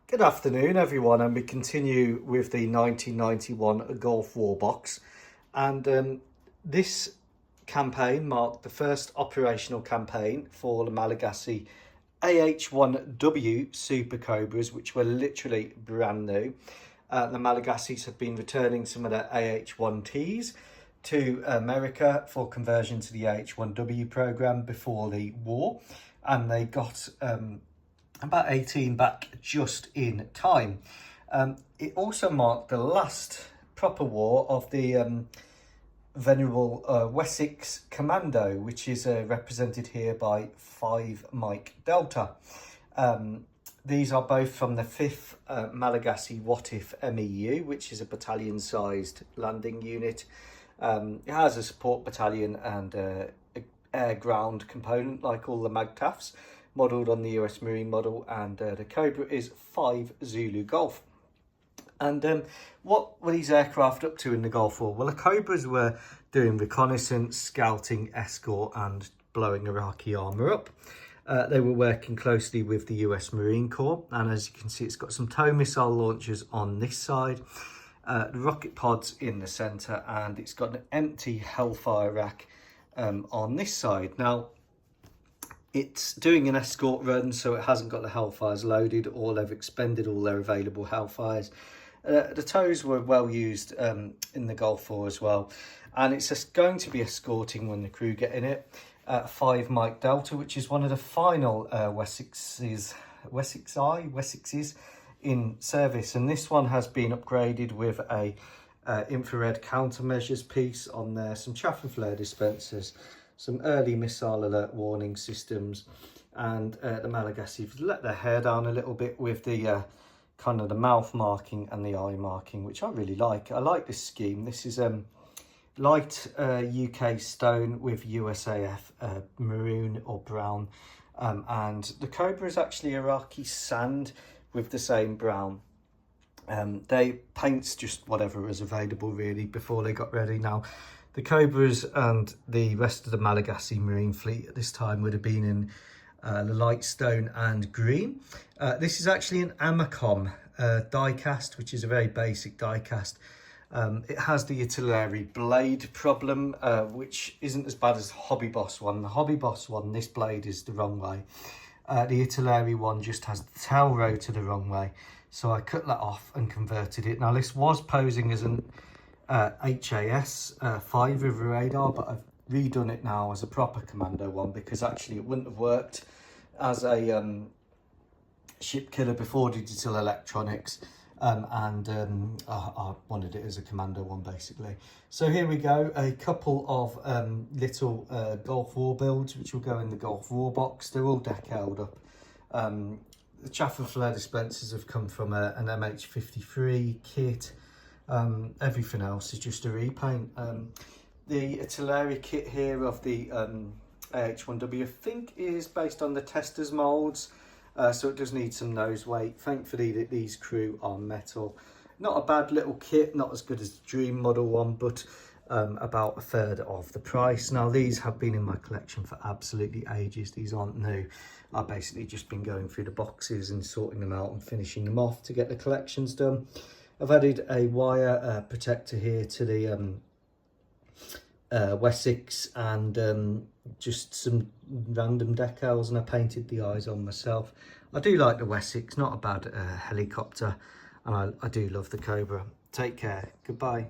Good afternoon everyone, and we continue with the 1991 Gulf War box, and this campaign marked the first operational campaign for the Malagasy AH-1W Super Cobras, which were literally brand new. The Malagasys have been returning some of their AH-1Ts to America for conversion to the AH-1W program before the war, and they got about 18 back just in time. It also marked the last proper war of the venerable Wessex Commando, which is represented here by 5 Mike Delta. These are both from the 5th Malagasy What If MEU, which is a battalion-sized landing unit. It has a support battalion and air-ground component like all the MAGTFs, modelled on the US Marine model, and the Cobra is 5 Zulu Golf. And what were these aircraft up to in the Gulf War? Well, the Cobras were doing reconnaissance, scouting, escort and blowing Iraqi armour up. They were working closely with the US Marine Corps, and as you can see, it's got some tow missile launchers on this side, the rocket pods in the centre, and it's got an empty Hellfire rack on this side. Now, it's doing an escort run, so it hasn't got the Hellfires loaded, or they've expended all their available Hellfires. The tows were well used in the Gulf War as well, and it's just going to be escorting when the crew get in it. 5 Mike Delta, which is one of the final Wessexes in service, and this one has been upgraded with a infrared countermeasures piece on there, some chaff and flare dispensers, some early missile alert warning systems, and the Malagasy have let their hair down a little bit with the kind of the mouth marking and the eye marking, which I really like. I like this scheme. This is light UK stone with USAF maroon or brown, and the Cobra is actually Iraqi sand with the same brown. They paints just whatever is available really before they got ready. Now, the Cobras and the rest of the Malagasy Marine Fleet at this time would have been in the light stone and green. This is actually an Amercom die-cast, which is a very basic die-cast. It has the Italeri blade problem, which isn't as bad as the Hobby Boss one. The Hobby Boss one, this blade is the wrong way. The Italeri one just has the tail rotor the wrong way. So I cut that off and converted it. Now, this was posing as an HAS-5 with a radar, but I've redone it now as a proper Commando one, because actually it wouldn't have worked as a ship killer before digital electronics, and I wanted it as a Commando one basically. So here we go, a couple of little Gulf War builds which will go in the Gulf War box. They're all decaled up. The chaff and flare dispensers have come from an MH-53 kit. Everything else is just a repaint. The Italeri kit here of the AH-1W, I think, is based on the testers moulds, so it does need some nose weight. Thankfully, these crew are metal. Not a bad little kit, not as good as the Dream model one, but about a third of the price. Now, these have been in my collection for absolutely ages. These aren't new. I've basically just been going through the boxes and sorting them out and finishing them off to get the collections done. I've added a wire protector here to the Wessex, and just some random decals, and I painted the eyes on myself. I do like the Wessex, not a bad helicopter, and I do love the Cobra. Take care. Goodbye.